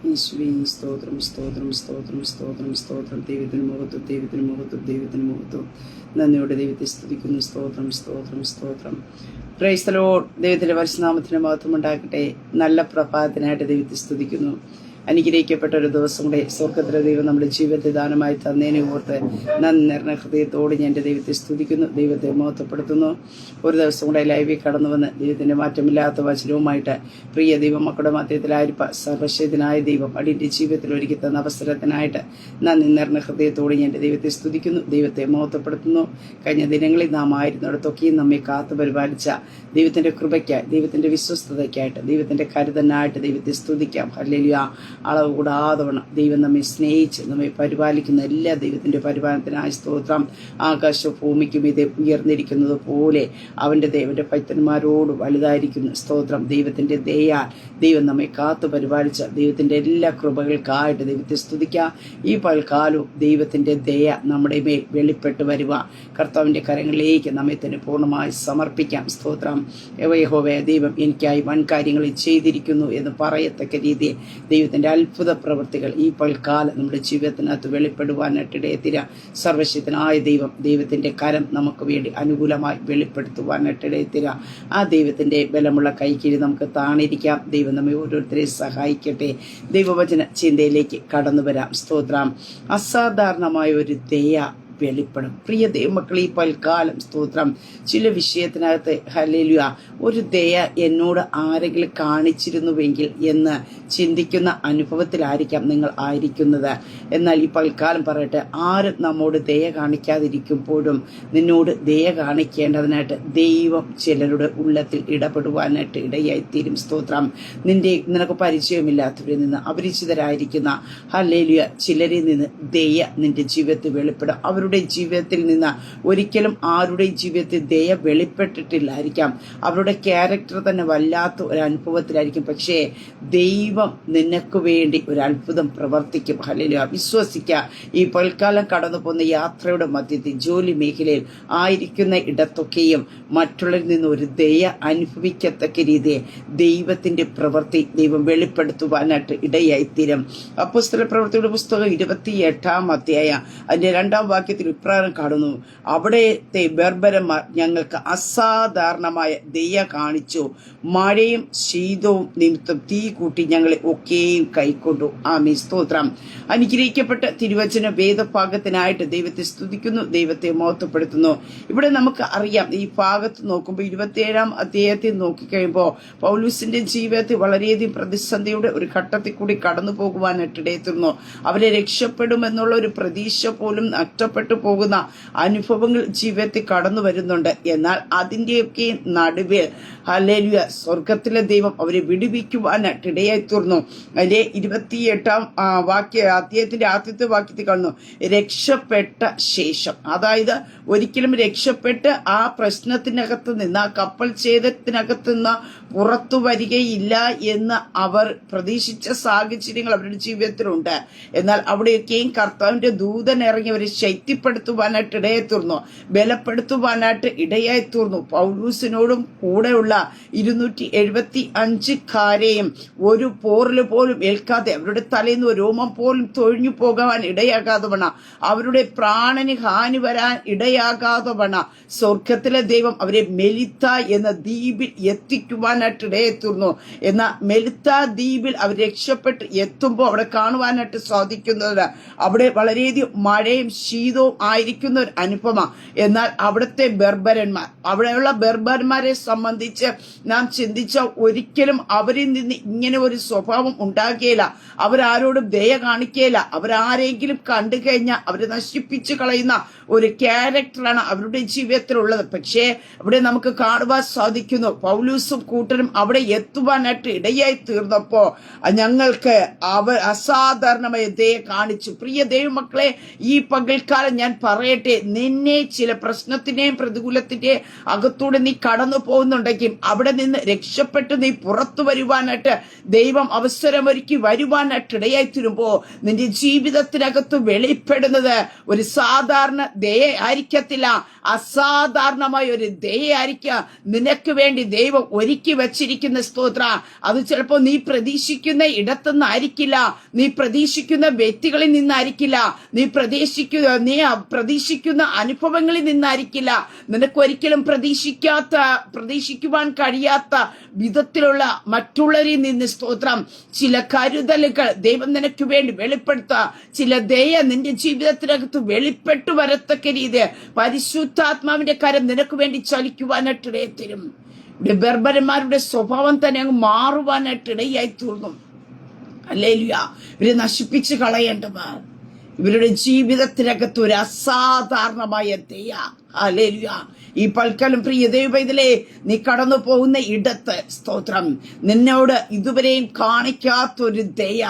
യേശുവേ സ്തോത്രം സ്തോത്രം സ്തോത്രം സ്തോത്രം സ്തോത്രം. ദൈവത്തിന് മുഖത്തും ദൈവത്തിന് മുഖത്തും ദൈവത്തിന് മുഖത്തും നന്ദിയോടെ ദൈവത്തെ സ്തുതിക്കുന്നു. സ്തോത്രം സ്തോത്രം സ്തോത്രം. Praise the Lord. ദൈവത്തിന്റെ പരിശുദ്ധനാമത്തിന് മഹത്വം ഉണ്ടാകട്ടെ. നല്ല പ്രഭാതത്തിനായിട്ട് ദൈവത്തെ സ്തുതിക്കുന്നു. അനുഗ്രഹിക്കപ്പെട്ട ഒരു ദിവസം കൂടെ സ്വർഗത്തിലെ ദൈവം നമ്മുടെ ജീവിതത്തെ ദാനമായി തന്നതിനെ ഓർത്ത് നന്ദി നിറഞ്ഞ ഹൃദയത്തോട് ഞാൻ എൻ്റെ ദൈവത്തെ സ്തുതിക്കുന്നു, ദൈവത്തെ മഹത്വപ്പെടുത്തുന്നു. ഒരു ദിവസം കൂടെ ലൈവിൽ കടന്നു വന്ന് ദൈവത്തിൻ്റെ മാറ്റമില്ലാത്ത വചനവുമായിട്ട് പ്രിയ ദൈവമക്കളുടെ മധ്യത്തിലായിരിപ്പ സർവശക്തനായ ദൈവം അടിൻ്റെ ജീവിതത്തിൽ ഒരുക്കി തന്ന അവസരത്തിനായിട്ട് നന്ദി നിറഞ്ഞ ഹൃദയത്തോട് ഞാൻ എൻ്റെ ദൈവത്തെ സ്തുതിക്കുന്നു, ദൈവത്തെ മഹത്വപ്പെടുത്തുന്നു. കഴിഞ്ഞ ദിനങ്ങളിൽ നാം ആയിരുന്നിടത്തൊക്കെയും നമ്മെ കാത്തു പരിപാലിച്ച ദൈവത്തിൻ്റെ കൃപയ്ക്കായി, ദൈവത്തിൻ്റെ വിശ്വസ്തതയ്ക്കായിട്ട്, ദൈവത്തിൻ്റെ കരുതനായിട്ട് ദൈവത്തെ സ്തുതിക്കാം. ഹല്ലേലൂയ. അളവ് കൂടാതെ വണ്ണം ദൈവം നമ്മെ സ്നേഹിച്ച് നമ്മെ പരിപാലിക്കുന്ന എല്ലാ ദൈവത്തിൻ്റെ പരിപാലനത്തിനായി സ്തോത്രം. ആകാശ ഭൂമിക്കും ഇത് ഉയർന്നിരിക്കുന്നത് പോലെ അവൻ്റെ ദൈവൻ്റെ ഭക്തന്മാരോട് വലുതായിരിക്കുന്നു. സ്തോത്രം. ദൈവത്തിൻ്റെ ദയാൽ ദൈവം നമ്മെ കാത്തു പരിപാലിച്ച ദൈവത്തിൻ്റെ എല്ലാ കൃപകൾക്കായിട്ട് ദൈവത്തെ സ്തുതിക്കാം. ഈ പൽക്കാലവും ദൈവത്തിൻ്റെ ദയ നമ്മുടെ മേൽ വെളിപ്പെട്ട് വരുക, കർത്താവിൻ്റെ കരങ്ങളിലേക്ക് നമ്മെ തന്നെ പൂർണ്ണമായി സമർപ്പിക്കാം. സ്തോത്രം. യഹോവേ, ദൈവം എനിക്കായി വൻ കാര്യങ്ങൾ ചെയ്തിരിക്കുന്നു എന്ന് പറയത്തക്ക രീതിയിൽ ദൈവത്തിൻ്റെ അത്ഭുത പ്രവൃത്തികൾ ഈ പൽക്കാലം നമ്മുടെ ജീവിതത്തിനകത്ത് വെളിപ്പെടുവാനായിട്ടിടയത്തിര സർവശക്തനായ ദൈവം ദൈവത്തിൻ്റെ കരം നമുക്ക് വേണ്ടി അനുകൂലമായി വെളിപ്പെടുത്തുവാനായിട്ടിടയത്തിര ആ ദൈവത്തിൻ്റെ ബലമുള്ള കൈക്കീഴ് നമുക്ക് താണിരിക്കാം. ദൈവം നമ്മെ ഓരോരുത്തരെയും സഹായിക്കട്ടെ. ദൈവവചന ചിന്തയിലേക്ക് കടന്നു വരാം. സ്തോത്രം. അസാധാരണമായ ഒരു ദയ വെളിപ്പെടും. പ്രിയ ദൈവമക്കൾ, ഈ പൽക്കാലം സ്തോത്രം ചില വിഷയത്തിനകത്ത് ഹല്ലേലൂയ ഒരു ദയ എന്നോട് ആരെങ്കിലും കാണിച്ചിരുന്നുവെങ്കിൽ എന്ന് ചിന്തിക്കുന്ന അനുഭവത്തിലായിരിക്കാം നിങ്ങൾ ആയിരിക്കുന്നത്. എന്നാൽ ഈ പൽക്കാലം പറയട്ടെ, ആരും നമ്മോട് ദയ കാണിക്കാതിരിക്കുമ്പോഴും നിന്നോട് ദയ കാണിക്കേണ്ടതിനായിട്ട് ദൈവം ചിലരുടെ ഉള്ളത്തിൽ ഇടപെടുവാനായിട്ട് ഇടയായിത്തീരും. സ്തോത്രം. നിനക്ക് പരിചയമില്ലാത്തവരിൽ നിന്ന്, അപരിചിതരായിരിക്കുന്ന ഹല്ലേലൂയ ചിലരിൽ നിന്ന് ദയ നിന്റെ ജീവിതത്തിൽ വെളിപ്പെടും. അവരുടെ ജീവിതത്തിൽ നിന്ന് ഒരിക്കലും ആരുടെയും ജീവിതത്തിൽ ദയ വെളിപ്പെട്ടിട്ടില്ലായിരിക്കാം. അവരുടെ ക്യാരക്ടർ തന്നെ വല്ലാത്ത ഒരു അനുഭവത്തിലായിരിക്കും. പക്ഷേ ദൈവം നിനക്ക് വേണ്ടി ഒരു അത്ഭുതം പ്രവർത്തിക്കും. ഹല്ലേലൂയ. വിശ്വസിക്കുക. ഈ പൽക്കാലം കടന്നു പോകുന്ന യാത്രയുടെ മധ്യത്തിൽ ജോലി മേഖലയിൽ ആയിരിക്കുന്ന ഇടത്തൊക്കെയും മറ്റുള്ളവരിൽ നിന്ന് ഒരു ദയ അനുഭവിക്കത്തക്ക രീതിയിൽ ദൈവത്തിന്റെ പ്രവൃത്തി ദൈവം വെളിപ്പെടുത്തുവാനായിട്ട് ഇടയായിത്തീരും. അപ്പോസ്തല പ്രവൃത്തിയുടെ പുസ്തകം 28-ാം അധ്യായം അതിന്റെ 2-ാം വാക്യത്തിൽ ഇപ്രകാരം കാണുന്നു: അവിടത്തെ ബർബരന്മാർ ഞങ്ങൾക്ക് അസാധാരണമായ ദയ കാണിച്ചു, മഴയും ശീതവും നിമിത്തം തീ കൂട്ടി ഞങ്ങളെ ഒക്കെയും കൈക്കൊണ്ടു. ആമേൻ. സ്തോത്രം. അനുഗ്രഹിക്കപ്പെട്ട തിരുവചന വേദഭാഗത്തിനായിട്ട് ദൈവത്തെ സ്തുതിക്കുന്നു, ദൈവത്തെ മഹത്വപ്പെടുത്തുന്നു. ഇവിടെ നമുക്ക് അറിയാം, ഈ ഭാഗത്ത് നോക്കുമ്പോൾ 27-ാം അധ്യായത്തിൽ നോക്കിക്കഴിയുമ്പോൾ പൗലൂസിന്റെ ജീവിതത്തിൽ വളരെയധികം പ്രതിസന്ധിയുടെ ഒരു ഘട്ടത്തിൽ കൂടി കടന്നു പോകുവാനായിട്ടിടയെത്തുന്നു. അവരെ രക്ഷപ്പെടുമെന്നുള്ള ഒരു പ്രതീക്ഷ പോലും നഷ്ടപ്പെട്ടു പോകുന്ന അനുഭവങ്ങൾ ജീവിതത്തിൽ കടന്നു വരുന്നുണ്ട്. എന്നാൽ അതിന്റെയൊക്കെ നടുവിൽ ഹല്ലേലൂയ സ്വർഗത്തിലെ ദൈവം അവരെ വിടുവിക്കുവാനായിട്ട് ഇടയായിത്തീർന്നു. അതിന്റെ 28-ാം അധ്യായത്തിന്റെ ആദ്യത്തെ വാക്യത്തിൽ കാണുന്നു, രക്ഷപ്പെട്ട ശേഷം. അതായത് ഒരിക്കലും രക്ഷപ്പെട്ട് ആ പ്രശ്നത്തിനകത്ത് നിന്ന്, ആ കപ്പൽ ഛേദത്തിനകത്ത് നിന്ന് പുറത്തു വരികയില്ല എന്ന് അവർ പ്രതീക്ഷിച്ച സാഹചര്യങ്ങൾ അവരുടെ ജീവിതത്തിലുണ്ട്. എന്നാൽ അവിടെയൊക്കെയും കർത്താവിന്റെ ദൂതൻ ഇറങ്ങി അവരെ ശക്തിപ്പെടുത്തുവാനായിട്ട് ഇടയായിത്തീർന്നു, ബലപ്പെടുത്തുവാനായിട്ട് ഇടയായിത്തീർന്നു. പൗലൂസിനോടും കൂടെയുള്ള 275 ഒരു പോറിൽ പോലും ഏൽക്കാതെ, അവരുടെ തലയിൽ നിന്ന് ഒരു രോമം പോലും തൊഴിഞ്ഞു പോകാൻ ഇടയാകാതെ വണ്ണം, അവരുടെ പ്രാണന് ഹാനി വരാൻ ഇടയാകാതെ വണ്ണം സ്വർഗത്തിലെ ദൈവം അവരെ മെലിത്ത എന്ന ദ്വീപിൽ എത്തിക്കുവാനായിട്ട് ഇടയെത്തുന്നു. എന്നാൽ മെലിത്ത ദ്വീപിൽ അവർ രക്ഷപ്പെട്ട് എത്തുമ്പോൾ അവിടെ കാണുവാനായിട്ട് സാധിക്കുന്നത് അവിടെ വളരെയധികം മഴയും ശീതവും ആയിരിക്കുന്ന ഒരു അനുഭവമാണ്. എന്നാൽ അവിടുത്തെ ബർബരന്മാർ, അവിടെയുള്ള ബർബരന്മാരെ സംബന്ധിച്ച് നാം ചിന്തിച്ച ഒരിക്കലും അവരിൽ നിന്ന് ഇങ്ങനെ ഒരു സ്വഭാവം ഉണ്ടാകുകയില്ല. അവരാരോടും ദയ കാണിക്കുകയില്ല. അവരാരെങ്കിലും കണ്ടു കഴിഞ്ഞാൽ അവരെ നശിപ്പിച്ചു കളയുന്ന ഒരു ക്യാരക്ടറാണ് അവരുടെ ജീവിതത്തിലുള്ളത്. പക്ഷേ ഇവിടെ നമുക്ക് കാണുവാൻ സാധിക്കുന്നു, പൗലൂസും കൂട്ടരും അവിടെ എത്തുവാനായിട്ട് ഇടയായി തീർന്നപ്പോ ഞങ്ങൾക്ക് അവർ അസാധാരണമായ ദയ കാണിച്ചു. പ്രിയ ദൈവമക്കളെ, ഈ പകൽക്കാലം ഞാൻ പറയട്ടെ, നിന്നെ ചില പ്രശ്നത്തിന്റെയും പ്രതികൂലത്തിന്റെയും അകത്തൂടെ നീ കടന്നു പോകുന്നുണ്ടെങ്കിൽ അവിടെ നിന്ന് രക്ഷപ്പെട്ട് നീ പുറത്തു വരുവാനായിട്ട് ദൈവം അവസരമൊരുക്കി വരുവാനായിട്ട് ഇടയായി തീരുമ്പോ നിന്റെ ജീവിതത്തിനകത്ത് വെളിപ്പെടുന്നത് ഒരു സാധാരണ ദയ ആയിരിക്കത്തില്ല, അസാധാരണമായ ഒരു ദയായിരിക്കുക നിനക്ക് വേണ്ടി ദൈവം ഒരുക്കി വച്ചിരിക്കുന്ന സ്തോത്ര. അത് ചിലപ്പോ നീ പ്രതീക്ഷിക്കുന്ന ഇടത്തുനിന്നായിരിക്കില്ല, നീ പ്രതീക്ഷിക്കുന്ന വ്യക്തികളിൽ നിന്നായിരിക്കില്ല, നീ പ്രതീക്ഷിക്കുന്ന അനുഭവങ്ങളിൽ നിന്നായിരിക്കില്ല, നിനക്ക് ഒരിക്കലും പ്രതീക്ഷിക്കുവാൻ കഴിയാത്ത വിധത്തിലുള്ള മറ്റുള്ളവരിൽ നിന്ന് സ്തോത്രം ചില കരുതലുകൾ ദൈവം നിനക്ക് വേണ്ടി വെളിപ്പെടുത്തുക. ചില ദയ നിന്റെ ജീവിതത്തിനകത്ത് വെളിപ്പെട്ടു വരത്തക്ക രീതി പരിശുദ്ധാത്മാവിന്റെ കരം നിനക്ക് വേണ്ടി ചലിക്കുവാനായിട്ട് ഇടയത്തരും. ഇവിടെ ബർബരന്മാരുടെ സ്വഭാവം തന്നെ അങ്ങ് മാറുവാനായിട്ട് ഇടയായി തീർന്നു. ഹല്ലേലൂയ. ഇവരെ നശിപ്പിച്ചു കളയേണ്ടവർ, ഇവരുടെ ജീവിതത്തിനകത്ത് ഒരു അസാധാരണമായ ദയ. ഹല്ലേലൂയ. ഈ പൽക്കാലം പ്രിയ ദൈവപൈതലേ, നീ കടന്നു പോകുന്ന ഇടത്ത് സ്തോത്രം നിന്നോട് ഇതുവരെയും കാണിക്കാത്തൊരു ദയ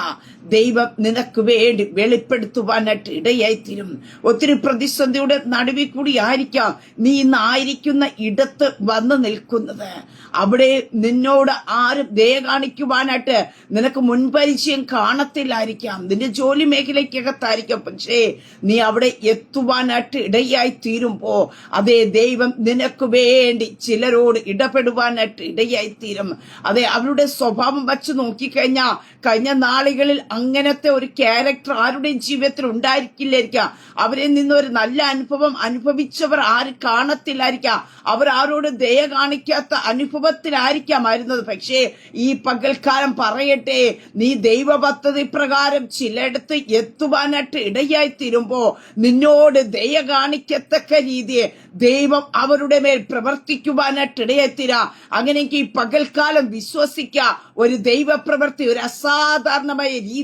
ദൈവം നിനക്ക് വേണ്ടി വെളിപ്പെടുത്തുവാനായിട്ട് ഇടയായിത്തീരും. ഒത്തിരി പ്രതിസന്ധിയുടെ നടുവിൽ കൂടി ആയിരിക്കാം നീ ഇന്ന് ആയിരിക്കുന്ന ഇടത്ത് വന്നു നിൽക്കുന്നത്. അവിടെ നിന്നോട് ആരും ദയ കാണിക്കുവാനായിട്ട് നിനക്ക് മുൻപരിചയം കാണത്തില്ലായിരിക്കാം, നിന്റെ ജോലി മേഖലയ്ക്കകത്തായിരിക്കാം. പക്ഷേ നീ അവിടെ എത്തുവാനായിട്ട് ഇടയായി തീരുമ്പോ അതേ ദൈവം നിനക്ക് വേണ്ടി ചിലരോട് ഇടപെടുവാനായിട്ട് ഇടയായിത്തീരും. അതെ, അവരുടെ സ്വഭാവം വച്ച് നോക്കിക്കഴിഞ്ഞാൽ കഴിഞ്ഞ നാളുകളിൽ അങ്ങനത്തെ ഒരു ക്യാരക്ടർ ആരുടെയും ജീവിതത്തിൽ ഉണ്ടായിരിക്കില്ലായിരിക്കാം. അവരിൽ നിന്നൊരു നല്ല അനുഭവം അനുഭവിച്ചവർ ആരും കാണത്തില്ലായിരിക്കാം, അവർ ആരോട് ദയ കാണിക്കാത്ത അനുഭവത്തിലായിരിക്കാമായിരുന്നത്. പക്ഷേ ഈ പകൽക്കാലം പറയട്ടെ, നീ ദൈവ പദ്ധതി പ്രകാരം ചിലയിടത്ത് എത്തുവാനായിട്ട് ഇടയായി തീരുമ്പോ നിന്നോട് ദയ കാണിക്കത്തക്ക രീതിയെ ദൈവം അവരുടെ മേൽ പ്രവർത്തിക്കുവാനായിട്ട് ഇടയെത്തിരാ. അങ്ങനെയെങ്കിൽ ഈ പകൽക്കാലം വിശ്വസിക്ക, ഒരു ദൈവപ്രവൃത്തി, ഒരു അസാധാരണമായ രീതിയിൽ,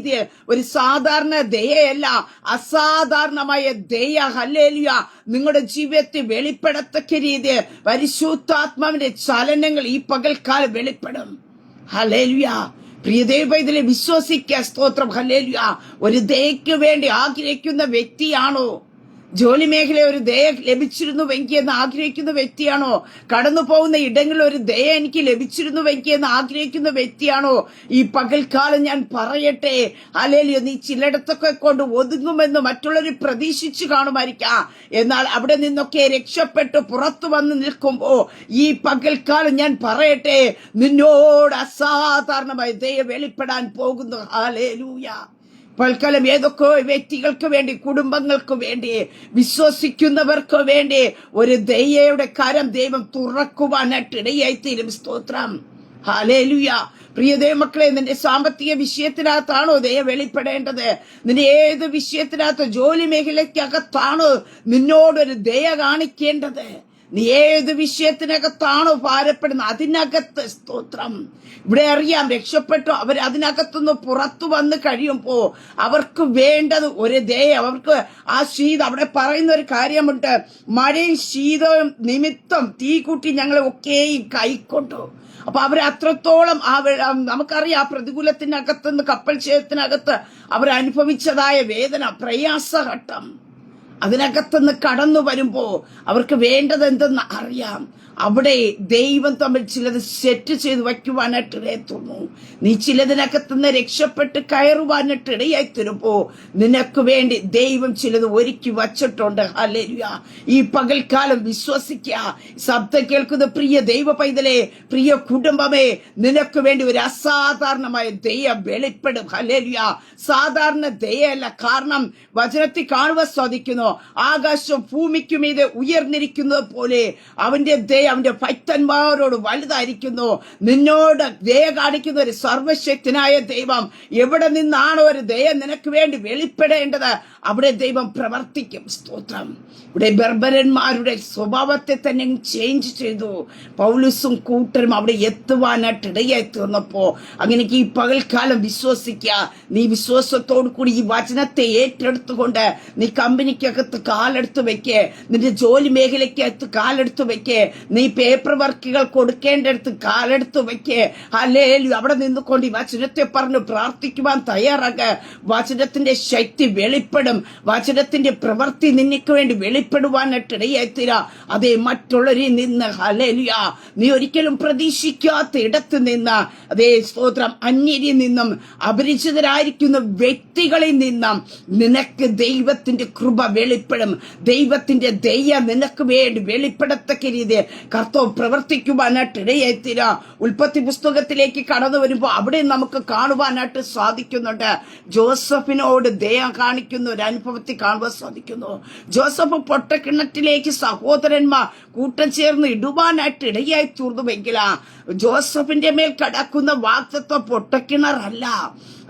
ഒരു സാധാരണ ദയയല്ല, അസാധാരണമായ ദയ ഹല്ലേലൂയ നിങ്ങളുടെ ജീവിതത്തിൽ വെളിപ്പെടത്തക്ക രീതിയിൽ പരിശുദ്ധാത്മാവിന്റെ ചലനങ്ങൾ ഈ പകൽക്കാലം വെളിപ്പെടും. ഹല്ലേലൂയ. പ്രിയ ദൈവപൈതലെ വിശ്വസിക്കുക, സ്തോത്രം. ഹല്ലേലൂയ. ഒരു ദയയ്ക്ക് വേണ്ടി ആഗ്രഹിക്കുന്ന വ്യക്തിയാണോ? ജോലി മേഖല ഒരു ദയ ലഭിച്ചിരുന്നുവെങ്കിൽ എന്ന് ആഗ്രഹിക്കുന്ന വ്യക്തിയാണോ? കടന്നു പോകുന്ന ഇടങ്ങളിൽ ഒരു ദയ എനിക്ക് ലഭിച്ചിരുന്നുവെങ്കിൽ എന്ന് ആഗ്രഹിക്കുന്ന വ്യക്തിയാണോ? ഈ പകൽക്കാലം ഞാൻ പറയട്ടെ, ഹല്ലേലൂയ, നീ ചിലയിടത്തൊക്കെ കൊണ്ട് ഒതുങ്ങുമെന്ന് മറ്റുള്ളവർ പ്രതീക്ഷിച്ചു കാണുമായിരിക്കാം. എന്നാൽ അവിടെ നിന്നൊക്കെ രക്ഷപ്പെട്ട് പുറത്തു വന്ന് നിൽക്കുമ്പോ ഈ പകൽക്കാലം ഞാൻ പറയട്ടെ, നിന്നോട് അസാധാരണമായി ദയ വെളിപ്പെടാൻ പോകുന്നു. ഹല്ലേലൂയ. പൽക്കാലം ഏതൊക്കെ വ്യക്തികൾക്ക് വേണ്ടി, കുടുംബങ്ങൾക്ക് വേണ്ടി, വിശ്വസിക്കുന്നവർക്ക് വേണ്ടി ഒരു ദയയുടെ കരം ദൈവം തുറക്കുവാനായിട്ട് ഇടയായിത്തീരും. സ്തോത്രം. ഹല്ലേലൂയ. പ്രിയ ദൈവമക്കളെ, നിന്റെ സാമ്പത്തിക വിഷയത്തിനകത്താണോ ദയ വെളിപ്പെടേണ്ടത്? നിന്റെ ഏത് വിഷയത്തിനകത്ത്, ജോലി മേഖലയ്ക്കകത്താണോ നിന്നോടൊരു ദയ കാണിക്കേണ്ടത്? നീ ഏത് വിഷയത്തിനകത്താണോ ഭാരപ്പെടുന്നത് അതിനകത്ത് സ്തോത്രം. ഇവിടെ അറിയാം, രക്ഷപ്പെട്ടു അവർ അതിനകത്തുനിന്ന് പുറത്തു വന്ന് കഴിയുമ്പോ അവർക്ക് വേണ്ടത് ഒരു ദയ. അവർക്ക് ആ ശീതം, അവിടെ പറയുന്ന ഒരു കാര്യമുണ്ട്, മഴയും ശീതവും നിമിത്തം തീ കൂട്ടി ഞങ്ങളെ ഒക്കെയും കൈക്കൊണ്ടു. അപ്പൊ അവർ അത്രത്തോളം നമുക്കറിയാം, ആ പ്രതികൂലത്തിനകത്തുനിന്ന്, കപ്പൽ ക്ഷേത്രത്തിനകത്ത് അവർ അനുഭവിച്ചതായ വേദന, പ്രയാസഘട്ടം, അതിനകത്തുനിന്ന് കടന്നു വരുമ്പോ അവർക്ക് വേണ്ടത് എന്തെന്ന് അറിയാം. അവിടെ ദൈവം തമ്മിൽ ചിലത് സെറ്റ് ചെയ്ത് വയ്ക്കുവാനായിട്ട് ഇടയത്തുന്നു. നീ ചിലതിനകത്തുനിന്ന് രക്ഷപ്പെട്ട് കയറുവാനായിട്ട് ഇടയായി തരുമ്പോ നിനക്ക് വേണ്ടി ദൈവം ചിലത് ഒരുക്കി വച്ചിട്ടുണ്ട്. ഹല്ലേലൂയ. ഈ പകൽക്കാലം വിശ്വസിക്കുക. ശബ്ദം കേൾക്കുന്ന പ്രിയ ദൈവ പൈതലേ, പ്രിയ കുടുംബമേ, നിനക്ക് വേണ്ടി ഒരു അസാധാരണമായ ദയ വെളിപ്പെടും. ഹല്ലേലൂയ. സാധാരണ ദയയല്ല. കാരണം വചനത്തിൽ കാണുവാൻ സാധിക്കുന്നു, ആകാശം ഭൂമിക്കുമീതെ ഉയർന്നിരിക്കുന്നത് പോലെ അവന്റെ ദയ അവന്റെ ഭക്തന്മാരോട് വലുതായിരിക്കുന്നു. നിന്നോട് ദയ കാണിക്കുന്ന ഒരു സർവശക്തനായ ദൈവം എവിടെ നിന്നാണോ ഒരു ദയ നിനക്ക് വേണ്ടി വെളിപ്പെടേണ്ടത് അവിടെ ദൈവം പ്രവർത്തിക്കും. സ്തോത്രം. ഇവിടെ ബർബരന്മാരുടെ സ്വഭാവത്തെ തന്നെ ചേഞ്ച് ചെയ്തു. പൗലോസും കൂട്ടരും അവിടെ എത്തുവാനായിട്ട് ഇടയായി തീർന്നപ്പോ, അങ്ങനെ ഈ പകൽക്കാലം വിശ്വസിക്കുക. നീ വിശ്വാസത്തോടു കൂടി ഈ വചനത്തെ ഏറ്റെടുത്തുകൊണ്ട് നീ കമ്പനിക്കകത്ത് കാലെടുത്ത് വെക്കേ, നിന്റെ ജോലി മേഖലയ്ക്കകത്ത് കാലെടുത്ത് വെക്കേ, നീ പേപ്പർ വർക്കുകൾ കൊടുക്കേണ്ടടുത്ത് കാലെടുത്ത് വയ്ക്ക്. ഹല്ലേലൂയ. അവിടെ നിന്നുകൊണ്ട് ഈ വചനത്തെ പറഞ്ഞു പ്രാർത്ഥിക്കുവാൻ തയ്യാറാക. വചനത്തിന്റെ ശക്തി വെളിപ്പെടും. വചനത്തിന്റെ പ്രവൃത്തി നിനക്ക് വേണ്ടി വെളിപ്പെടുവാനായിട്ട് ഇടയായിത്തീരാ. അതേ മറ്റുള്ളവരിൽ നിന്ന് ഹല്ലേലൂയ നീ ഒരിക്കലും പ്രതീക്ഷിക്കാത്ത ഇടത്ത് നിന്ന്, അതേ സ്തോത്രം, അന്യരിൽ നിന്നും അപരിചിതരായിരിക്കുന്ന വ്യക്തികളിൽ നിന്നും നിനക്ക് ദൈവത്തിന്റെ കൃപ വെളിപ്പെടും. ദൈവത്തിന്റെ ദയ നിനക്ക് വേണ്ടി വെളിപ്പെടത്തക്ക രീതിയിൽ കർത്താവ് പ്രവർത്തിക്കുവാനായിട്ട് ഇടയായിത്തീരാ. ഉൽപ്പത്തി പുസ്തകത്തിലേക്ക് കടന്നു വരുമ്പോൾ അവിടെ നമുക്ക് കാണുവാനായിട്ട് സാധിക്കുന്നുണ്ട്. ജോസഫിനോട് ദയ കാണിക്കുന്ന ഒരു അനുഭവത്തിൽ കാണുവാൻ സാധിക്കുന്നു. ജോസഫ് പൊട്ടക്കിണറ്റിലേക്ക് സഹോദരന്മാർ കൂട്ടം ചേർന്ന് ഇടുവാനായിട്ട് ഇടയായി തീർന്നുവെങ്കിലാ ജോസഫിന്റെ മേൽ കടക്കുന്ന വാഗ്ദത്തം പൊട്ടക്കിണറല്ല,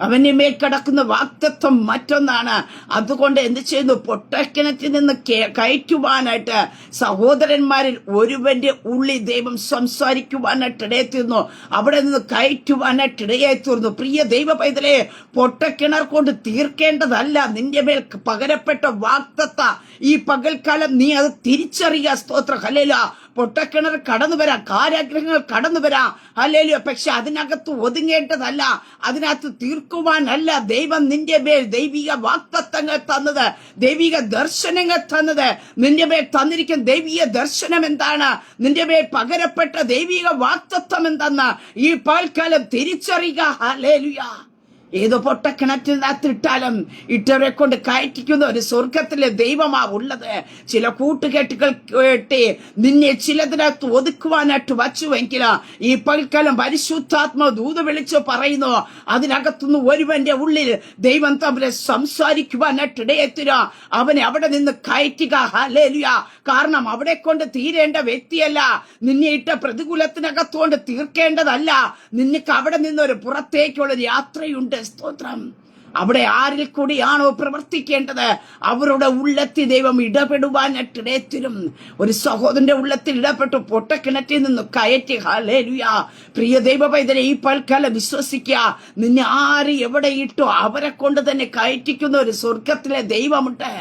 അവന്റെ മേൽ കടക്കുന്ന വാഗ്ദത്തം മറ്റൊന്നാണ്. അതുകൊണ്ട് എന്ത് ചെയ്യുന്നു? പൊട്ടക്കിണറ്റിൽ നിന്ന് കയറ്റുവാനായിട്ട് സഹോദരന്മാരിൽ ഒരുവന്റെ ഉള്ളിൽ ദൈവം സംസാരിക്കുവാനായിട്ട് ഇടയായിത്തീർന്നു. അവിടെ നിന്ന് കയറ്റുവാനായിട്ട് ഇടയായിത്തീർന്നു. പ്രിയ ദൈവ പൈതലേ, പൊട്ടക്കിണർ കൊണ്ട് തീർക്കേണ്ടതല്ല നിന്റെ മേൽ പകരപ്പെട്ട വാഗ്ദത്ത. ഈ പകൽക്കാലം നീ അത് തിരിച്ചറിയുക. സ്തോത്ര ഹല്ലേലൂയ. പൊട്ടക്കിണർ കടന്നു വരാം, കാരാഗ്രഹങ്ങൾ കടന്നു വരാം, ഹല്ലേലൂയ. പക്ഷെ അതിനകത്ത് ഒതുങ്ങേണ്ടതല്ല, അതിനകത്ത് തീർക്കുവാനല്ല ദൈവം നിന്റെ മേൽ ദൈവിക വാഗ്ദത്തങ്ങൾ തന്നത്, ദൈവിക ദർശനങ്ങൾ തന്നത്. നിന്റെ മേൽ തന്നിരിക്കുന്ന ദൈവിക ദർശനം എന്താണ്? നിന്റെ മേൽ പകരപ്പെട്ട ദൈവിക വാഗ്ദത്തം എന്തെന്ന് ഈ പകൽക്കാലം തിരിച്ചറിയുക. ഹല്ലേലൂയ. ഏതോ പൊട്ടക്കിണറ്റിനകത്ത് ഇട്ടാലും ഇട്ടവരെ കൊണ്ട് കയറ്റിക്കുന്ന ഒരു സ്വർഗത്തിലെ ദൈവമാ ഉള്ളത്. ചില കൂട്ടുകെട്ടുകൾ കേട്ടി നിന്നെ ചിലതിനകത്ത് ഒതുക്കുവാനായിട്ട് വച്ചുവെങ്കിൽ ഈ പൽക്കാലം പരിശുദ്ധാത്മ ദൂത് വിളിച്ചു പറയുന്നു, അതിനകത്തുനിന്ന് ഒരുവന്റെ ഉള്ളിൽ ദൈവം തമ്മിൽ സംസാരിക്കുവാനായിട്ട് ഇടയെത്തുക. അവനെ അവിടെ നിന്ന് കയറ്റുക. ഹല്ലേലൂയ. കാരണം അവിടെ കൊണ്ട് തീരേണ്ട വ്യക്തിയല്ല, നിന്നെ ഇട്ട പ്രതികൂലത്തിനകത്തുകൊണ്ട് തീർക്കേണ്ടതല്ല. നിനക്ക് അവിടെ നിന്നൊരു പുറത്തേക്കുള്ളൊരു യാത്രയുണ്ട്. സ്തോത്രം. അവിടെ ആരിൽ കൂടിയാണോ പ്രവർത്തിക്കേണ്ടത് അവരുടെ ഉള്ളത്തിൽ ദൈവം ഇടപെടുവാനായിട്ട് ഇടയത്തിലും. ഒരു സഹോദരന്റെ ഉള്ളത്തിൽ ഇടപെട്ടു പൊട്ടക്കിണറ്റിൽ നിന്ന് കയറ്റി. ഹല്ലേലൂയ. പ്രിയ ദൈവ പൈതലെ, ഈ പൽക്കാലം വിശ്വസിക്കുക. നിന്നെ ആര് എവിടെ ഇട്ടോ അവരെ കൊണ്ട് തന്നെ കയറ്റിക്കുന്ന ഒരു സ്വർഗത്തിലെ ദൈവമുണ്ട്.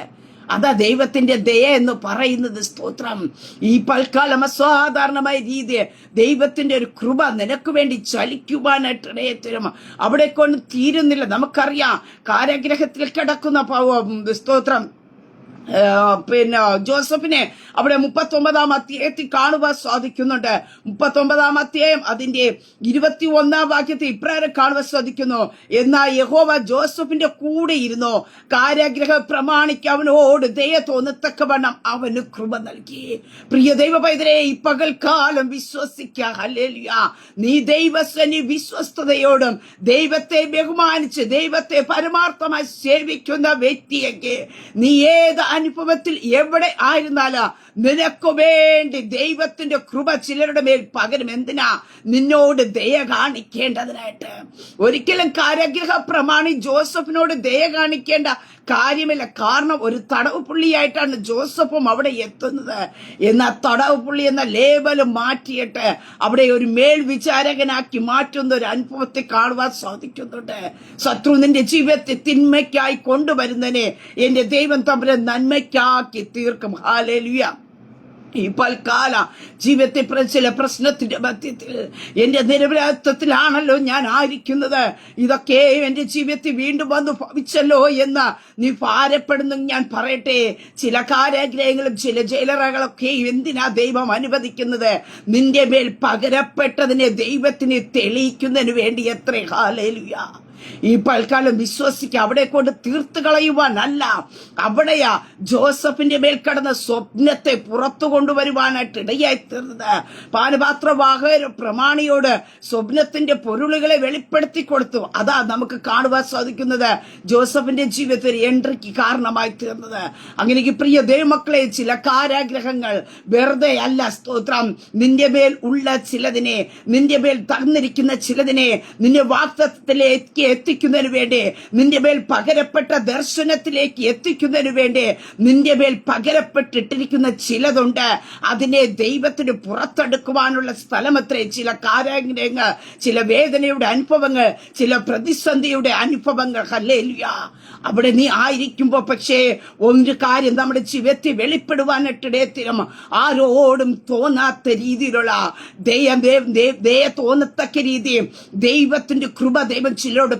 അതാ ദൈവത്തിന്റെ ദയ എന്ന് പറയുന്നത്. സ്തോത്രം. ഈ പൽക്കാലം അസാധാരണമായ രീതിയെ ദൈവത്തിന്റെ ഒരു കൃപ നിനക്ക് വേണ്ടി ചലിക്കുവാനായിട്ട് ഇടയത്തരും. അവിടെ കൊണ്ട് തീരുന്നില്ല. നമുക്കറിയാം കാരാഗ്രഹത്തിൽ കിടക്കുന്ന സ്തോത്രം ജോസഫിനെ അവിടെ 39-ാം അധ്യായത്തിൽ കാണുവാൻ സാധിക്കുന്നുണ്ട്. 39-ാം അധ്യായം അതിന്റെ 21-ാം വാക്യത്തിൽ ഇപ്രകാരം കാണുവാൻ സാധിക്കുന്നു. എന്നാൽ യഹോവ ജോസഫിന്റെ കൂടെ ഇരുന്നു, കാരാഗ്രഹ പ്രമാണിക്ക് അവനോട് ദയ തോന്നത്തക്കവണ്ണം അവന് കൃപ നൽകി. പ്രിയ ദൈവ പൈതലേ, ഈ പകൽക്കാലം വിശ്വസിക്കുക. ഹല്ലേലൂയ. നീ ദൈവസന്നി വിശ്വസ്തയോടും ദൈവത്തെ ബഹുമാനിച്ച് ദൈവത്തെ പരമാർത്ഥമായി സേവിക്കുന്ന വ്യക്തിയൊക്കെ നീ ഏത് അനുഭവത്തിൽ എവിടെ ആയിരുന്നാലും നിനക്ക് വേണ്ടി ദൈവത്തിന്റെ കൃപ ചിലരുടെ മേൽ പകരും. എന്തിനാ? നിന്നോട് ദയ കാണിക്കേണ്ടതിനായിട്ട്. ഒരിക്കലും കാരാഗ്രഹ പ്രമാണി ജോസഫിനോട് ദയ കാണിക്കേണ്ട കാര്യമില്ല. കാരണം ഒരു തടവ് പുള്ളിയായിട്ടാണ് ജോസഫും അവിടെ എത്തുന്നത്. എന്നാൽ തടവ് പുള്ളി എന്ന ലേബല് മാറ്റിയിട്ട് അവിടെ ഒരു മേൽവിചാരകനാക്കി മാറ്റുന്ന ഒരു അനുഭവത്തെ കാണുവാൻ സാധിക്കുന്നുണ്ട്. ശത്രു നിന്റെ ജീവിതത്തെ തിന്മയ്ക്കായി കൊണ്ടുവരുന്നതിനെ എന്റെ ദൈവം തമ്മിൽ നന്മയ്ക്കാക്കി തീർക്കും. ഹല്ലേലൂയ. ഈ പൽക്കാല ജീവിതത്തെ ചില പ്രശ്നത്തിന്റെ മധ്യത്തിൽ എന്റെ നിരപരാധിത്വത്തിലാണല്ലോ ഞാൻ ആയിരിക്കുന്നത്, ഇതൊക്കെ എന്റെ ജീവിതത്തിൽ വീണ്ടും വന്നു ഭവിച്ചല്ലോ എന്ന് നീ ഭാരപ്പെടുന്നു. ഞാൻ പറയട്ടെ, ചില കാരാഗ്രഹങ്ങളും ചില ജയിലറകളൊക്കെ എന്തിനാ ദൈവം അനുവദിക്കുന്നത്? നിന്റെ മേൽ പകരപ്പെട്ടതിനെ ദൈവത്തിന് തെളിയിക്കുന്നതിന് വേണ്ടി. എത്ര ഹല്ലേലൂയ. ഈ പൽക്കാലം വിശ്വസിക്കുക. അവിടെ കൊണ്ട് തീർത്തു കളയുവാനല്ല, അവിടെയാ ജോസഫിന്റെ മേൽ കടന്ന സ്വപ്നത്തെ പുറത്തു കൊണ്ടുവരുവാനായിട്ട് ഇടയായി തീർന്നത്. പാനപാത്രവാഹകർ പ്രമാണിയോട് സ്വപ്നത്തിന്റെ പൊരുളുകളെ വെളിപ്പെടുത്തി കൊടുത്തു. അതാ നമുക്ക് കാണുവാൻ സാധിക്കുന്നത് ജോസഫിന്റെ ജീവിതത്തിൽ എൻട്രിക്ക് കാരണമായി തീർന്നത്. അങ്ങനെ പ്രിയ ദൈവമക്കളെ, ചില കാരാഗ്രഹങ്ങൾ വെറുതെ അല്ല. സ്തോത്രം. നിന്റെ മേൽ ഉള്ള ചിലതിനെ, നിന്റെ മേൽ തന്നിരിക്കുന്ന ചിലതിനെ നിന്നെ വാഗ്ദത്തത്തിലേക്ക് എത്തിക്കുന്നതിന് വേണ്ടി, നിന്റെ മേൽ പകരപ്പെട്ട ദർശനത്തിലേക്ക് എത്തിക്കുന്നതിന് വേണ്ടി നിന്റെ മേൽ പകരപ്പെട്ടിട്ടിരിക്കുന്ന ചിലതുണ്ട്. അതിനെ ദൈവത്തിന് പുറത്തെടുക്കുവാനുള്ള സ്ഥലമത്രേ ചില കാരാഗ്രഹങ്ങൾ, ചില വേദനയുടെ അനുഭവങ്ങൾ, ചില പ്രതിസന്ധിയുടെ അനുഭവങ്ങൾ. ഹല്ലേലൂയ. അവിടെ നീ ആയിരിക്കുമ്പോ പക്ഷേ ഒരു കാര്യം നമ്മുടെ ജീവിതത്തിൽ വെളിപ്പെടുവാനിട്ടിടയത്തിനും ആരോടും തോന്നാത്ത രീതിയിലുള്ള ദയ തോന്നത്തക്ക രീതി ദൈവത്തിന്റെ കൃപ ദൈവം ചിലരോട്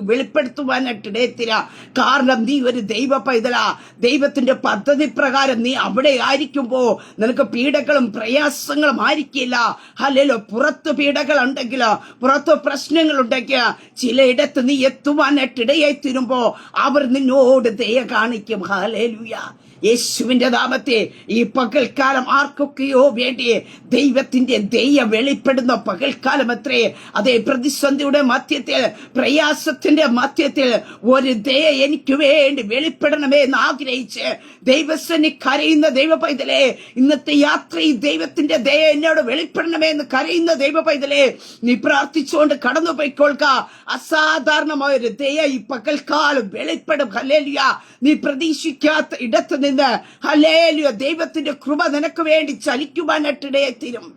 വെളിപ്പെടുത്തുവാനിട്ടിടയത്തില്ല. കാരണം നീ ഒരു ദൈവ പൈതലാ. ദൈവത്തിന്റെ പദ്ധതി പ്രകാരം നീ അവിടെ ആയിരിക്കുമ്പോ നിനക്ക് പീഡകളും പ്രയാസങ്ങളും ആയിരിക്കില്ല. ഹല്ലേലൂയ. പുറത്ത് പീഡകൾ ഉണ്ടെങ്കിൽ, പുറത്ത് പ്രശ്നങ്ങൾ ഉണ്ടെങ്കിൽ, ചിലയിടത്ത് നീ എത്തുവാനായിട്ടിടയായി തീരുമ്പോ അവർ നിന്നോട് ദയ കാണിക്കും. ഹല്ലേലൂയ. യേശുവിന്റെ നാമത്തെ ഈ പകൽക്കാലം ആർക്കൊക്കെയോ വേണ്ടി ദൈവത്തിന്റെ ദയ വെളിപ്പെടുന്ന പകൽക്കാലം അത്രേ. അതേ പ്രതിസന്ധിയുടെ മധ്യത്തിൽ, പ്രയാസത്തിന്റെ മധ്യത്തിൽ ഒരു ദയ എനിക്ക് വേണ്ടി വെളിപ്പെടണമേ എന്ന് ആഗ്രഹിച്ച് ദൈവസേന കരയുന്ന ദൈവ പൈതലേ, ഇന്നത്തെ യാത്രയിൽ ദൈവത്തിന്റെ ദയ എന്നോട് വെളിപ്പെടണമേ എന്ന് കരയുന്ന ദൈവ പൈതലേ, നീ പ്രാർത്ഥിച്ചുകൊണ്ട് കടന്നു പോയിക്കൊള്ളുക. അസാധാരണമായൊരു ദയ ഈ പകൽക്കാലം വെളിപ്പെടും. ഹല്ലേലൂയ. നീ പ്രതീക്ഷിക്കാത്ത ഇടത്ത് നിന്ന് ഹല്ലേലൂയ ദൈവത്തിന്റെ കൃപ നിനക്ക് വേണ്ടി ചലിക്കുവാനായിട്ടിടയെത്തിരും.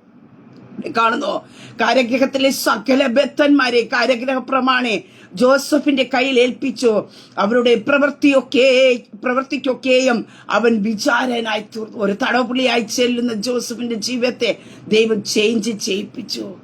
കാണുന്നു കാരാഗൃഹത്തിലെ സകല ബദ്ധന്മാരെ കാരാഗൃഹ പ്രമാണി ജോസഫിന്റെ കയ്യിൽ ഏൽപ്പിച്ചു. അവരുടെ പ്രവൃത്തിക്കൊക്കെയും അവൻ വിചാരനായി തീർന്നു. ഒരു തടവുപുള്ളിയായി ചെല്ലുന്ന ജോസഫിന്റെ ജീവിതത്തെ ദൈവം ചേഞ്ച് ചെയ്യിപ്പിച്ചു.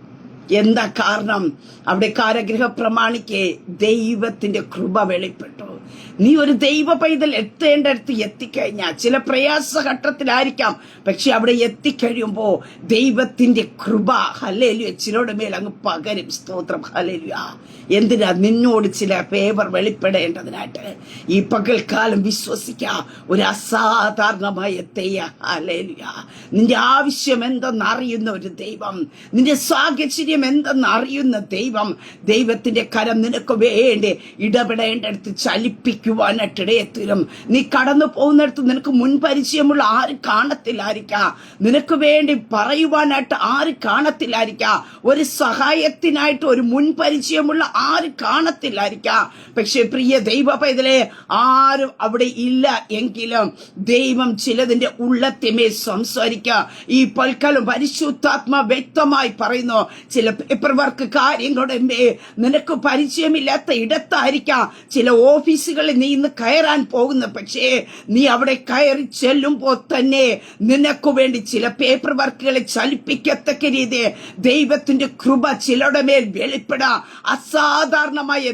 എന്താ കാരണം? അവിടെ കാരാഗൃഹ പ്രമാണിക്ക് ദൈവത്തിന്റെ കൃപ വെളിപ്പെട്ടു. നീ ഒരു ദൈവ പൈതൽ എത്തേണ്ടടുത്ത് എത്തിക്കഴിഞ്ഞാൽ ചില പ്രയാസഘട്ടത്തിലായിരിക്കാം, പക്ഷെ അവിടെ എത്തിക്കഴിയുമ്പോ ദൈവത്തിന്റെ കൃപ ഹല്ലേലൂയ ചിലരുടെ മേൽ അങ്ങ് പകരും. സ്തോത്രം. ഹല്ലേലൂയ. എന്തിനാ? നിന്നോട് ചില ഫേവർ വെളിപ്പെടേണ്ടതിനായിട്ട്. ഈ പകൽക്കാലം വിശ്വസിക്കുക. ഒരു അസാധാരണമായ ദയ. ഹല്ലേലൂയ. നിന്റെ ആവശ്യം എന്തെന്ന് അറിയുന്ന ഒരു ദൈവം, നിന്റെ സാഹചര്യം എന്തെന്ന് അറിയുന്ന ദൈവം, ദൈവത്തിന്റെ കരം നിനക്ക് വേണ്ടി ഇടപെടേണ്ടടുത്ത് ചലിപ്പിക്കുവാനായിട്ടിടയെത്തിരും. നീ കടന്നു പോകുന്നിടത്ത് നിനക്ക് മുൻപരിചയമുള്ള ആരും കാണത്തില്ലായിരിക്കാം, നിനക്ക് വേണ്ടി പറയുവാനായിട്ട് ആരും കാണത്തില്ലായിരിക്കാം, ഒരു സഹായത്തിനായിട്ട് ഒരു മുൻപരിചയമുള്ള ആരും കാണത്തില്ലായിരിക്കാം. പക്ഷെ പ്രിയ ദൈവ പൈതലേ, ആരും അവിടെ ഇല്ല എങ്കിലും ദൈവം ചിലതിന്റെ ഉള്ളത്തിമേ സംസാരിക്കുക. ഈ പൽക്കാലം പരിശുദ്ധാത്മ വ്യക്തമായി പറയുന്നു, ചില പേപ്പർ വർക്ക് കാര്യങ്ങളുടെ നിനക്ക് പരിചയമില്ലാത്ത ഇടത്തായിരിക്കാം ചില ഓഫീസുകളിൽ നീ ഇന്ന് കയറാൻ പോകുന്ന. പക്ഷേ നീ അവിടെ കയറി ചെല്ലുമ്പോൾ തന്നെ നിനക്ക് വേണ്ടി ചില പേപ്പർ വർക്കുകളെ ചലിപ്പിക്കത്തക്ക രീതി ദൈവത്തിന്റെ കൃപ ചിലരുടെ മേൽ വെളിപ്പെടാം. അസാധാരണമായ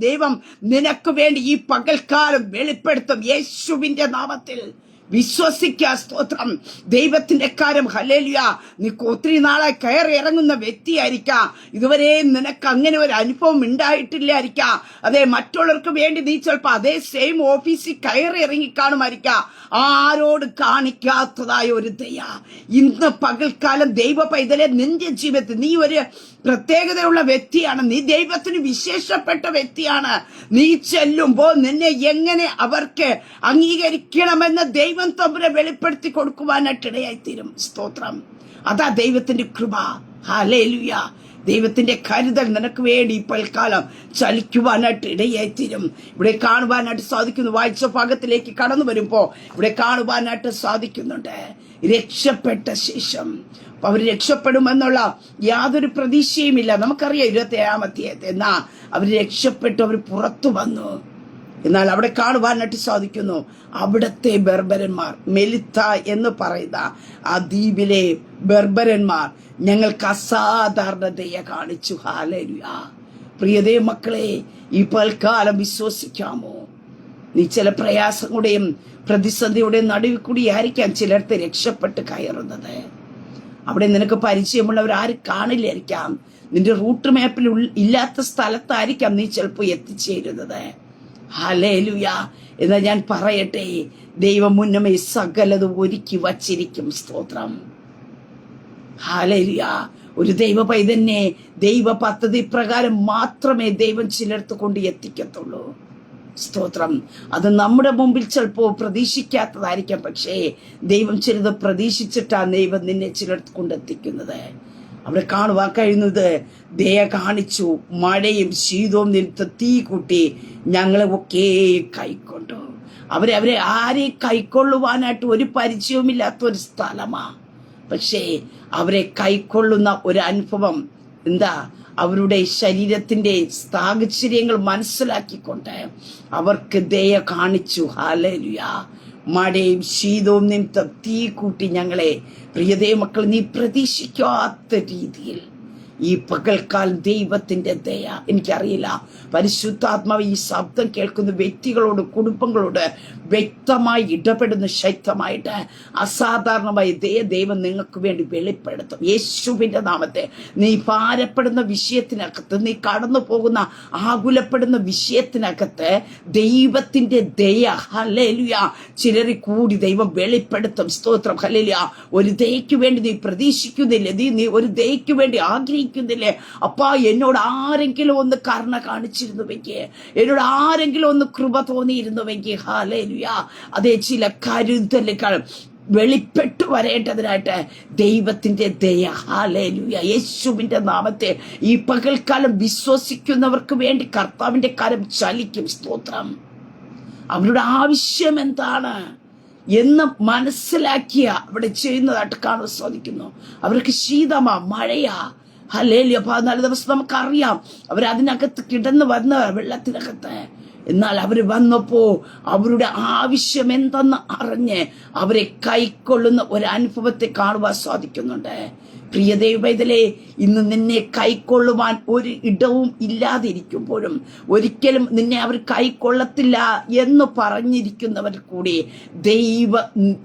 ദൈവം നിനക്ക് വേണ്ടി ഈ പകൽക്കാലം വെളിപ്പെടുത്തും. യേശുവിന്റെ നാമത്തിൽ വിശ്വസിക്കുക. സ്തോത്രം. ദൈവത്തിന്റെ കാര്യം. ഹല്ലേലൂയ. നീ ഒത്തിരി നാളായി കയറി ഇറങ്ങുന്ന വ്യക്തിയായിരിക്കാം, ഇതുവരെ നിനക്ക് അങ്ങനെ ഒരു അനുഭവം ഉണ്ടായിട്ടില്ലായിരിക്കാം. അതെ, മറ്റുള്ളവർക്ക് വേണ്ടി നീ ചിലപ്പോൾ അതേ സെയിം ഓഫീസിൽ കയറി ഇറങ്ങി കാണുമായിരിക്കാം. ആരോട് കാണിക്കാത്തതായ ഒരു ദയ ഇന്ന് പകൽക്കാലം ദൈവ പൈതലെ നിന്റെ ജീവിതത്തിൽ നീ ഒരു പ്രത്യേകതയുള്ള വ്യക്തിയാണ്, നീ ദൈവത്തിന് വിശേഷപ്പെട്ട വ്യക്തിയാണ്. നീ ചെല്ലുമ്പോൾ നിന്നെ എങ്ങനെ അവർക്ക് അംഗീകരിക്കണമെന്ന് ദൈവം തമ്പുരാൻ വെളിപ്പെടുത്തി കൊടുക്കുവാനായിട്ടിടയായിത്തീരും. സ്തോത്രം. അതാ ദൈവത്തിന്റെ കൃപ. ഹല്ലേലൂയ. ദൈവത്തിന്റെ കരുതൽ നിനക്ക് വേണ്ടി പൽക്കാലം ചലിക്കുവാനായിട്ട് ഇടയായിത്തീരും. ഇവിടെ കാണുവാനായിട്ട് സാധിക്കുന്നു. വായിച്ച ഭാഗത്തിലേക്ക് കടന്നു വരുമ്പോ ഇവിടെ കാണുവാനായിട്ട് സാധിക്കുന്നുണ്ട്. രക്ഷപ്പെട്ട ശേഷം അവർ രക്ഷപ്പെടുമെന്നുള്ള യാതൊരു പ്രതീക്ഷയുമില്ല. നമുക്കറിയാം 27 എന്നാ അവർ രക്ഷപ്പെട്ടു, അവർ പുറത്തു വന്നു. എന്നാൽ അവിടെ കാണുവാനായിട്ട് സാധിക്കുന്നു അവിടത്തെ ബർബരന്മാർ, മെലിത്ത എന്ന് പറയുന്ന ആ ദ്വീപിലെ ബർബരന്മാർ ഞങ്ങൾക്ക് അസാധാരണതയെ കാണിച്ചു. ഹല്ലേലൂയ. പ്രിയതേ മക്കളെ, ഈ പൽക്കാലം വിശ്വസിക്കാമോ? നീ ചില പ്രയാസങ്ങളുടെയും പ്രതിസന്ധിയുടെയും നടുവിൽ കൂടി ആയിരിക്കാം ചിലർക്ക് രക്ഷപ്പെട്ട് കയറുന്നത്. അവിടെ നിനക്ക് പരിചയമുള്ളവർ ആരും കാണില്ലായിരിക്കാം. നിന്റെ റൂട്ട് മാപ്പിൽ ഇല്ലാത്ത സ്ഥലത്തായിരിക്കാം നീ ചിലപ്പോൾ എത്തിച്ചേരുന്നത്. ഹല്ലേലൂയ. എന്നാൽ ഞാൻ പറയട്ടെ, ദൈവം മുന്നമേ സകലതും ഒരുക്കി വച്ചിരിക്കും. സ്തോത്രം. ഹല്ലേലൂയ. ഒരു ദൈവ പൈതന്നെ ദൈവ പദ്ധതി പ്രകാരം മാത്രമേ ദൈവം ചിലർക്ക് കൊണ്ട് എത്തിക്കത്തുള്ളൂ. സ്തോത്രം. അത് നമ്മുടെ മുമ്പിൽ ചിലപ്പോൾ പ്രതീക്ഷിക്കാത്തതായിരിക്കാം, പക്ഷേ ദൈവം ചിലത് പ്രതീക്ഷിച്ചിട്ടാണ് ദൈവം നിന്നെ ചിലർക്ക് കൊണ്ടെത്തിക്കുന്നത്. അവിടെ കാണുവാൻ കഴിയുന്നത്, ദയ കാണിച്ചു, മഴയും ശീതവും നിമിത്ത തീ കൂട്ടി ഞങ്ങളെ ഒക്കെ കൈക്കൊണ്ടു. അവരെ ആരെയും കൈക്കൊള്ളുവാനായിട്ട് ഒരു പരിചയവുമില്ലാത്ത ഒരു സ്ഥലമാ. പക്ഷേ അവരെ കൈക്കൊള്ളുന്ന ഒരു അനുഭവം എന്താ? അവരുടെ ശരീരത്തിന്റെ സാഹചര്യങ്ങൾ മനസ്സിലാക്കിക്കൊണ്ട് അവർക്ക് ദയ കാണിച്ചു. ഹല്ലേലൂയ. മഴയും ശീതവും നിമിത്തം തീ കൂട്ടി ഞങ്ങളെ, പ്രിയതേ മക്കൾ, നീ പ്രതീക്ഷിക്കാത്ത രീതിയിൽ ഈ പകൽക്കാലം ദൈവത്തിന്റെ ദയ. എനിക്കറിയില്ല, പരിശുദ്ധാത്മാവ് ഈ ശബ്ദം കേൾക്കുന്ന വ്യക്തികളോട്, കുടുംബങ്ങളോട് വ്യക്തമായി ഇടപെടുന്ന ശക്തമായിട്ട് അസാധാരണമായ ദൈവം നിങ്ങൾക്ക് വേണ്ടി വെളിപ്പെടുത്തും. യേശുവിന്റെ നാമത്തെ നീ ഭാരപ്പെടുന്ന വിഷയത്തിനകത്ത്, നീ കടന്നു പോകുന്ന ആകുലപ്പെടുന്ന വിഷയത്തിനകത്ത് ദൈവത്തിന്റെ ദയ, ഹല്ലേലൂയ, ചിലരെ കൂടി ദൈവം വെളിപ്പെടുത്തും. സ്തോത്രം, ഹല്ലേലൂയ. ഒരു ദയയ്ക്ക് വേണ്ടി നീ പ്രതീക്ഷിക്കുന്നില്ലേ? നീ ഒരു ദയയ്ക്ക് വേണ്ടി ആഗ്രഹിക്കുന്നില്ലേ? അപ്പാ, എന്നോട് ആരെങ്കിലും ഒന്ന് കരുണ കാണിച്ചിരുന്നുവെങ്കിൽ, എന്നോട് ആരെങ്കിലും ഒന്ന് കൃപ തോന്നിയിരുന്നുവെങ്കിൽ, ഹല്ലേലൂയ. അതേ, ചില കരുതലുകൾ വെളിപ്പെട്ടു വരേണ്ടതിനായിട്ട് ദൈവത്തിന്റെ ദയ, ഹല്ലേലൂയ, യേശുവിന്റെ നാമത്തെ ഈ പകൽക്കാലം വിശ്വസിക്കുന്നവർക്ക് വേണ്ടി കർത്താവിന്റെ കരം ചലിക്കും. സ്തോത്രം. അവരുടെ ആവശ്യം എന്താണ് എന്ന് മനസ്സിലാക്കിയ അവിടെ ചെയ്യുന്നതായിട്ട് കാണാൻ സാധിക്കുന്നു. അവർക്ക് ശീതമാ, മഴയാ, ഹല്ലേലൂയ. 14 ദിവസം നമുക്കറിയാം അവരതിനകത്ത് കിടന്ന് വന്ന വെള്ളത്തിനകത്ത്. എന്നാൽ അവർ വന്നപ്പോ അവരുടെ ആവശ്യം എന്തെന്ന് അറിഞ്ഞ് അവരെ കൈക്കൊള്ളുന്ന ഒരു അനുഭവത്തെ കാണുവാൻ സാധിക്കുന്നുണ്ട്. പ്രിയ ദൈവമേ, ഇന്ന് നിന്നെ കൈക്കൊള്ളുവാൻ ഒരു ഇടവും ഇല്ലാതിരിക്കുമ്പോഴും ഒരിക്കലും നിന്നെ അവർ കൈക്കൊള്ളത്തില്ല എന്ന് പറഞ്ഞിരിക്കുന്നവർ കൂടി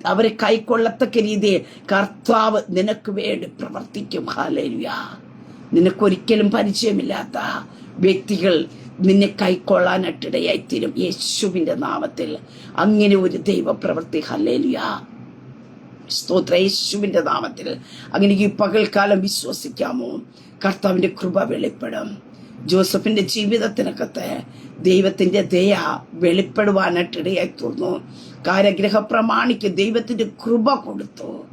അവരെ കൈക്കൊള്ളത്തക്ക രീതിയിൽ കർത്താവ് നിനക്ക് വേണ്ടി പ്രവർത്തിക്കും. ഹല്ലേലൂയ. നിനക്കൊരിക്കലും പരിചയമില്ലാത്ത വ്യക്തികൾ നിന്നെ കൈക്കൊള്ളാനായിട്ടിടയായിത്തീരും യേശുവിന്റെ നാമത്തിൽ. അങ്ങനെ ഒരു ദൈവപ്രവൃത്തി, ഹല്ലേലൂയ, സ്തോത്ര, യേശുവിന്റെ നാമത്തിൽ. അങ്ങനെ ഈ പകൽക്കാലം വിശ്വസിക്കാമോ? കർത്താവിന്റെ കൃപ വെളിപ്പെടും. ജോസഫിന്റെ ജീവിതത്തിനകത്ത് ദൈവത്തിന്റെ ദയ വെളിപ്പെടുവാനായിട്ടിടയായി തീർന്നു. കാരാഗൃഹ പ്രമാണിക്ക് ദൈവത്തിന്റെ കൃപ കൊടുത്തു.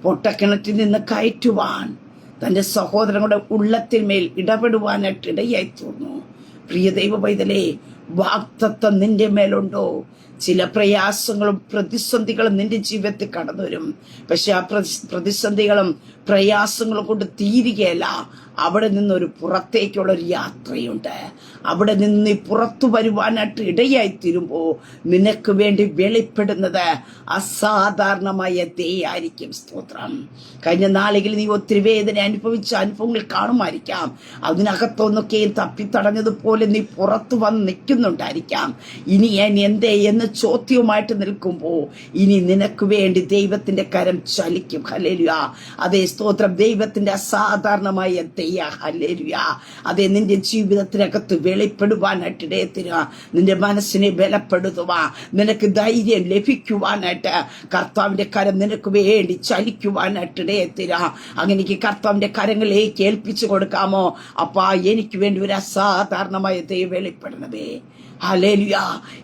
പൊട്ടക്കിണറ്റിൽ നിന്ന് കയറ്റുവാൻ തന്റെ സഹോദരങ്ങളുടെ ഉള്ളത്തിന്മേൽ ഇടപെടുവാനായിട്ടിടയായി തീർന്നു. പ്രിയ ദൈവ പൈതലേ, വാഗ്ദത്തം നിന്റെ മേലുണ്ടോ? ചില പ്രയാസങ്ങളും പ്രതിസന്ധികളും നിന്റെ ജീവിതത്തിൽ കടന്നു വരും. പക്ഷെ ആ പ്രതിസന്ധികളും പ്രയാസങ്ങളും കൊണ്ട് തീരുകയല്ല. അവിടെ നിന്നൊരു പുറത്തേക്കുള്ള ഒരു യാത്രയുണ്ട്. അവിടെ നിന്ന് പുറത്തു വരുവാനായിട്ട് ഇടയായി തീരുമ്പോ നിനക്ക് വേണ്ടി വെളിപ്പെടുന്നത് അസാധാരണമായ ദയായിരിക്കും. സ്തോത്രം. കഴിഞ്ഞ നാളുകളിൽ നീ ഒത്തിരി വേദന അനുഭവിച്ച അനുഭവങ്ങൾ കാണുമായിരിക്കാം. അതിനകത്തൊന്നൊക്കെയും തപ്പിത്തടഞ്ഞതുപോലെ നീ പുറത്തു വന്ന് നിൽക്കുന്നുണ്ടായിരിക്കാം. ഇനി ഞാൻ എന്തേ എന്ന് ചോദ്യവുമായിട്ട് നിൽക്കുമ്പോ ഇനി നിനക്ക് വേണ്ടി ദൈവത്തിന്റെ കരം ചലിക്കും. ഹല്ലേലൂയ. അതേ, സ്തോത്രം. ദൈവത്തിന്റെ അസാധാരണമായ ദയ, ഹല്ലേലൂയ. അതേ, നിന്റെ ജീവിതത്തിനകത്ത് വെളിപ്പെടുവാനായിട്ട് ഇടയത്തിരുക. നിന്റെ മനസ്സിനെ ബലപ്പെടുത്തുക, നിനക്ക് ധൈര്യം ലഭിക്കുവാനായിട്ട് കർത്താവിന്റെ കരം നിനക്ക് വേണ്ടി ചലിക്കുവാനായിട്ട് ഇടയത്തിരുക. അങ്ങനെ കർത്താവിന്റെ കരങ്ങളിലേക്ക് ഏൽപ്പിച്ചു കൊടുക്കാമോ? അപ്പാ, എനിക്ക് വേണ്ടി ഒരു അസാധാരണമായ ദൈവം വെളിപ്പെടണമേ. ഹല്ലേലൂയ.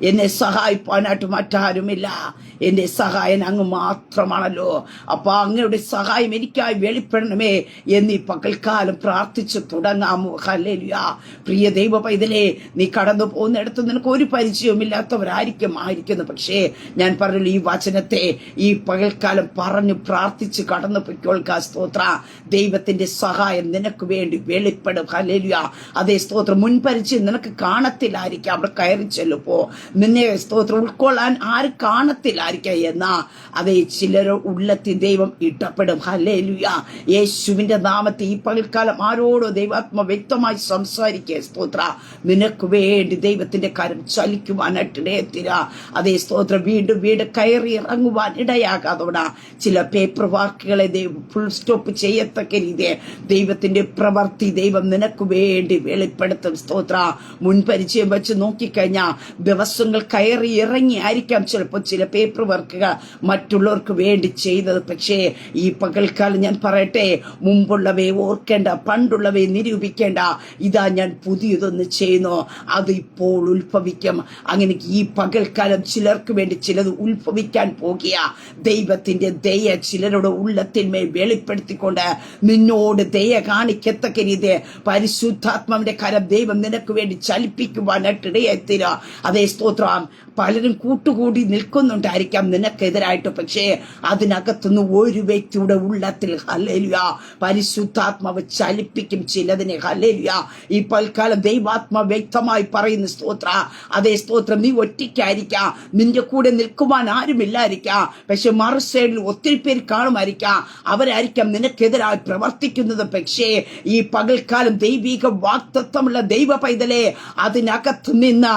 എന്നെ സഹായിപ്പാനായിട്ട് മറ്റാരുമില്ല. എന്റെ സഹായം അങ്ങ് മാത്രമാണല്ലോ. അപ്പൊ അങ്ങയുടെ സഹായം എനിക്കായി വെളിപ്പെടണമേ എന്നീ പകൽക്കാലം പ്രാർത്ഥിച്ചു തുടങ്ങാമോ? ഹല്ലേലൂയ. പ്രിയ ദൈവ പൈതലേ, നീ കടന്നു പോകുന്നിടത്ത് നിനക്ക് ഒരു പരിചയമില്ലാത്തവരായിരിക്കുന്നു. പക്ഷേ ഞാൻ പറഞ്ഞല്ലോ, ഈ വചനത്തെ ഈ പകൽക്കാലം പറഞ്ഞു പ്രാർത്ഥിച്ച് കടന്നു പൊയ്ക്കൊള്ളുക. സ്തോത്ര. ദൈവത്തിന്റെ സഹായം നിനക്ക് വേണ്ടി വെളിപ്പെടും. ഹല്ലേലൂയ. അതേ, സ്തോത്രം. മുൻപരിചയം നിനക്ക് കാണത്തില്ലായിരിക്കാം. അവിടെ കയറി ചെല്ലുമ്പോ നിന്നെ, സ്തോത്രം, ഉൾക്കൊള്ളാൻ ആര് കാണത്തില്ലായിരിക്കാം. എന്നാ അതേ, ചിലരോ ഉള്ളത്തിൽ ദൈവം ഇടപെടും. ഹല്ലേലൂയ. യേശുവിന്റെ നാമത്തെ ഈ പകൽക്കാലം ആരോടോ ദൈവാത്മ വ്യക്തമായി സംസാരിക്കുക. സ്തോത്ര. നിനക്ക് വേണ്ടി ദൈവത്തിന്റെ കരം ചലിക്കുവാനായിട്ട് ഇടയത്തിര. അതേ, സ്തോത്രം. വീട് കയറി ഇറങ്ങുവാൻ ഇടയാകാതോടാ ചില പേപ്പർ വാക്കുകളെ ദൈവം ഫുൾ സ്റ്റോപ്പ് ചെയ്യത്തക്ക രീതിയെ ദൈവത്തിന്റെ പ്രവൃത്തി ദൈവം നിനക്ക് വേണ്ടി വെളിപ്പെടുത്തും. സ്തോത്ര. മുൻപരിചയം വെച്ച് നോക്കി കഴിഞ്ഞാൽ ദിവസങ്ങൾ കയറി ഇറങ്ങി ആയിരിക്കാം ചിലപ്പോൾ ചില പേപ്പർ വർക്കുകൾ മറ്റുള്ളവർക്ക് വേണ്ടി ചെയ്തത്. പക്ഷേ ഈ പകൽക്കാലം ഞാൻ പറയട്ടെ, മുമ്പുള്ളവയെ ഓർക്കേണ്ട, പണ്ടുള്ളവയെ നിരൂപിക്കേണ്ട. ഇതാ ഞാൻ പുതിയതൊന്ന് ചെയ്യുന്നു, അത് ഇപ്പോൾ ഉത്ഭവിക്കും. അങ്ങനെ ഈ പകൽക്കാലം ചിലർക്ക് വേണ്ടി ചിലത് ഉത്ഭവിക്കാൻ പോകുക. ദൈവത്തിന്റെ ദയ ചിലരുടെ ഉള്ളത്തിന്മേൽ വെളിപ്പെടുത്തിക്കൊണ്ട് നിന്നോട് ദയ കാണിക്കത്തക്ക രീതി പരിശുദ്ധാത്മാവിന്റെ കരം ദൈവം നിനക്ക് വേണ്ടി ചലിപ്പിക്കുവാനായിട്ട് ഇടയായിത്തീരുക. അതേ സ്തോത്രം. പലരും കൂട്ടുകൂടി നിൽക്കുന്നുണ്ടായിരിക്കാം നിനക്കെതിരായിട്ട്. പക്ഷേ അതിനകത്തുനിന്ന് ഒരു വ്യക്തിയുടെ ഉള്ളത്തിൽ ഹല്ലേലൂയ പരിശുദ്ധാത്മാവ് ചലിപ്പിക്കും ചിലതിനെ. ഹല്ലേലൂയ. ഈ പൽക്കാലം ദൈവാത്മാവ് വ്യക്തമായി പറയുന്ന സ്തോത്ര. അതേ സ്തോത്രം. നീ ഒറ്റയ്ക്കായിരിക്കാം, നിന്റെ കൂടെ നിൽക്കുവാൻ ആരുമില്ലായിരിക്കാം. പക്ഷെ മറു സൈഡിൽ ഒത്തിരി പേര് കാണുമായിരിക്കാം, അവരായിരിക്കാം നിനക്കെതിരായി പ്രവർത്തിക്കുന്നത്. പക്ഷേ ഈ പകൽക്കാലം ദൈവിക വാക്തത്വമുള്ള ദൈവ പൈതലെ, അതിനകത്ത് നിന്ന്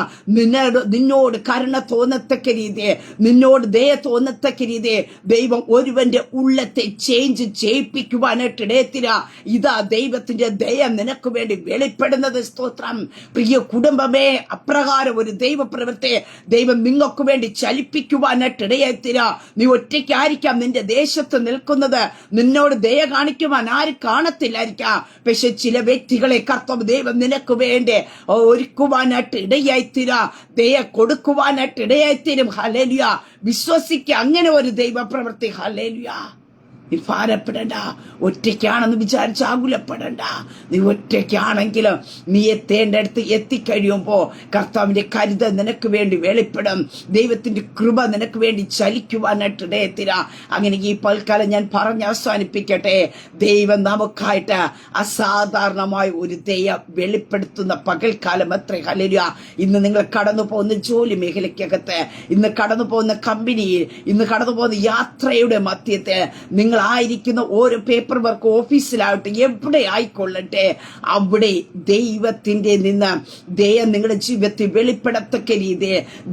നിന്നോട് കരുണ തോന്നത്തക്ക രീതി, നിന്നോട് ദയ തോന്നത്തക്ക രീതി ദൈവം ഒരുവന്റെ ഉള്ളത്തെ ചേഞ്ച് ചെയ്യിപ്പിക്കുവാനായിട്ട് ഇടയത്തില്ല. ഇതാ ദൈവത്തിന്റെ ദയ നിനക്ക് വേണ്ടി വെളിപ്പെടുന്നത്. സ്തോത്രം. പ്രിയ കുടുംബമേ, അപ്രകാരം ഒരു ദൈവ പ്രവൃത്തി ദൈവം നിങ്ങൾക്ക് വേണ്ടി ചലിപ്പിക്കുവാനായിട്ട് ഇടയത്തില്ല. നീ ഒറ്റയ്ക്കായിരിക്കാം നിന്റെ ദേശത്ത് നിൽക്കുന്നത്, നിന്നോട് ദയ കാണിക്കുവാൻ ആരും കാണത്തില്ലായിരിക്കാം. പക്ഷെ ചില വ്യക്തികളെ കർത്താവ് ദൈവം നിനക്ക് വേണ്ടി ഒരുക്കുവാനായിട്ട് ഇടയായിത്തീര, ദയ കൊടുക്കുവാനായിട്ട് ഇടയായിത്തീരും. ഹല്ലേലൂയ. വിശ്വസിക്കുക, അങ്ങനെ ഒരു ദൈവ പ്രവൃത്തി. ഹല്ലേലൂയ. നീ ഭാരപ്പെടണ്ട, ഒറ്റയ്ക്കാണെന്ന് വിചാരിച്ച് ആകുലപ്പെടണ്ട. നീ ഒറ്റയ്ക്കാണെങ്കിലും നീ എത്തേണ്ടടുത്ത് എത്തിക്കഴിയുമ്പോ കർത്താവിന്റെ കരുതൽ നിനക്ക് വേണ്ടി വെളിപ്പെടും. ദൈവത്തിന്റെ കൃപ നിനക്ക് വേണ്ടി ചലിക്കുവാനായിട്ട് ഇടയത്തില്ല. അങ്ങനെ ഈ പൽക്കാലം ഞാൻ പറഞ്ഞ് അവസാനിപ്പിക്കട്ടെ. ദൈവം നമുക്കായിട്ട് അസാധാരണമായ ഒരു ദയ വെളിപ്പെടുത്തുന്ന പകൽക്കാലം അത്രേ. ഹല്ലേലൂയ. ഇന്ന് നിങ്ങൾ കടന്നു പോകുന്ന ജോലി മേഖലയ്ക്കകത്ത്, ഇന്ന് കടന്നു പോകുന്ന കമ്പനിയിൽ, ഇന്ന് കടന്നു പോകുന്ന യാത്രയുടെ മധ്യത്തെ നിങ്ങൾ ആയിരിക്കുന്ന ഓരോ പേപ്പർ വർക്ക് ഓഫീസിലാവട്ടെ, എവിടെ ആയിക്കൊള്ളട്ടെ, അവിടെ ദൈവത്തിന്റെ നിന്ന് ദയ നിങ്ങളുടെ ജീവിതത്തിൽ വെളിപ്പെടത്തക്ക രീതി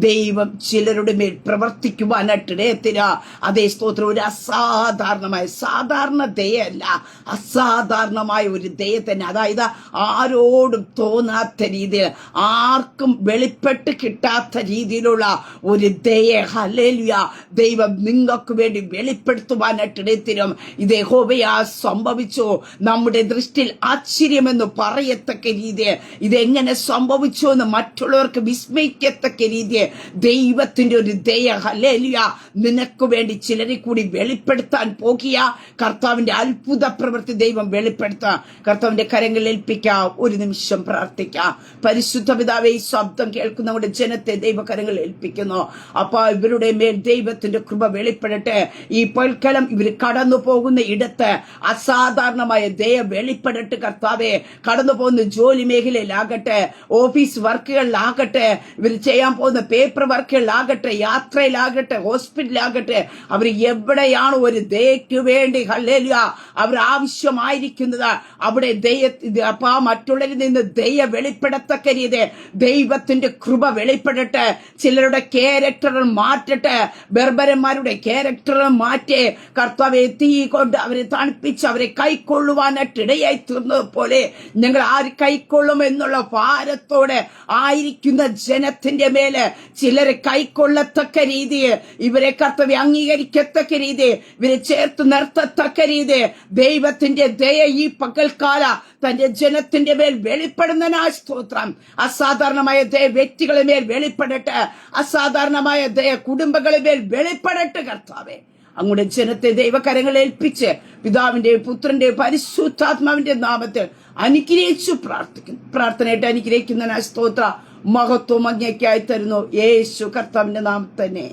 ദൈവം ചിലരുടെ മേൽ പ്രവർത്തിക്കുവാനായിട്ട് ഇടയത്തില്ല. അതേ സ്തോത്രം. ഒരു അസാധാരണമായ, സാധാരണ ദയയല്ല, അസാധാരണമായ ഒരു ദയ തന്നെ. അതായത് ആരോടും തോന്നാത്ത രീതിയിൽ, ആർക്കും വെളിപ്പെട്ട് കിട്ടാത്ത രീതിയിലുള്ള ഒരു ദയ. ഹല്ലേലൂയ. ദൈവം നിങ്ങൾക്ക് വേണ്ടി വെളിപ്പെടുത്തുവാനായിട്ട് ഇടയത്തില്ല. ഇത് യഹോവയാ സംഭവിച്ചു, നമ്മുടെ ദൃഷ്ടിയിൽ ആശ്ചര്യമെന്ന് പറയത്തക്ക രീതി, ഇതെങ്ങനെ സംഭവിച്ചു എന്ന് മറ്റുള്ളവർക്ക് വിസ്മയിക്കത്തക്ക രീതി ദൈവത്തിന്റെ ഒരു ദയ. ഹല്ലേലൂയ. നിനക്ക് വേണ്ടി ചിലരെ കൂടി വെളിപ്പെടുത്താൻ പോകുക. കർത്താവിന്റെ അത്ഭുത പ്രവൃത്തി ദൈവം വെളിപ്പെടുത്താം. കർത്താവിന്റെ കരങ്ങളിൽ ഏൽപ്പിക്കാം. ഒരു നിമിഷം പ്രാർത്ഥിക്കാം. പരിശുദ്ധ പിതാവേ, ഈ ശബ്ദം കേൾക്കുന്ന നമ്മുടെ ജനത്തെ ദൈവകരങ്ങളിൽ ഏൽപ്പിക്കുന്നു. അപ്പൊ ഇവരുടെ മേൽ ദൈവത്തിന്റെ കൃപ വെളിപ്പെടട്ടെ. ഈ പൽക്കാലം ഇവർ കടന്നു പോകുന്ന ഇടത്ത് അസാധാരണമായ ദയ വെളിപ്പെടട്ടെ. കർത്താവെ, കടന്നു പോകുന്ന ജോലി മേഖലയിലാകട്ടെ, ഓഫീസ് വർക്കുകളിലാകട്ടെ, ഇവർ ചെയ്യാൻ പോകുന്ന പേപ്പർ വർക്കുകളിലാകട്ടെ, യാത്രയിലാകട്ടെ, ഹോസ്പിറ്റലിലാകട്ടെ, അവർ എവിടെയാണ് ഒരു ദയക്ക് വേണ്ടി ഹല്ലേലൂയ അവർ ആവശ്യമായിരിക്കുന്നത്, അവിടെ ദയ അപ്പൊ മറ്റുള്ളവരിൽ നിന്ന് ദയ വെളിപ്പെടത്തക്ക രീതി ദൈവത്തിന്റെ കൃപ വെളിപ്പെടട്ടെ. ചിലരുടെ ക്യാരക്ടർ മാറ്റട്ടെ, ബർബരന്മാരുടെ ക്യാരക്ടർ മാറ്റി കർത്താവെ തീ കൊണ്ട് അവരെ തണുപ്പിച്ച് അവരെ കൈക്കൊള്ളുവാനായിട്ട് ഇടയായി തീർന്നത് പോലെ ഞങ്ങൾ ആര് കൈക്കൊള്ളും എന്നുള്ള ഭാരത്തോടെ ആയിരിക്കുന്ന ജനത്തിന്റെ മേല് ചിലരെ കൈക്കൊള്ളത്തക്ക രീതി, ഇവരെ കർത്താവെ അംഗീകരിക്കത്തക്ക രീതി, ഇവരെ ചേർത്ത് നിർത്തത്തക്ക രീതി ദൈവത്തിന്റെ ദയ ഈ പകൽക്കാല തന്റെ ജനത്തിന്റെ മേൽ വെളിപ്പെടുന്നതിനായി സ്തോത്രം. അസാധാരണമായ ദയ വ്യക്തികളെ മേൽ വെളിപ്പെടട്ടെ, അസാധാരണമായ ദയ കുടുംബങ്ങളെ മേൽ വെളിപ്പെടട്ടെ. കർത്താവെ, അങ്ങയുടെ ജനത്തെ ദൈവകരങ്ങളിൽ ഏൽപ്പിച്ച് പിതാവിന്റെയും പുത്രന്റെയും പരിശുദ്ധാത്മാവിന്റെ നാമത്തിൽ അനുഗ്രഹിച്ചു പ്രാർത്ഥിക്കുന്നു. പ്രാർത്ഥനയായിട്ട് അനുഗ്രഹിക്കുന്നതിനായി സ്തോത്ര. മഹത്വം അങ്ങേക്കായി തരുന്നു യേശു കർത്താവിന്റെ നാമത്തിൽ തന്നെ.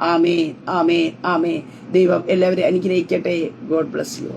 ആമേൻ, ആമേൻ, ആമേൻ. ദൈവം എല്ലാവരെയും അനുഗ്രഹിക്കട്ടെ. God bless you.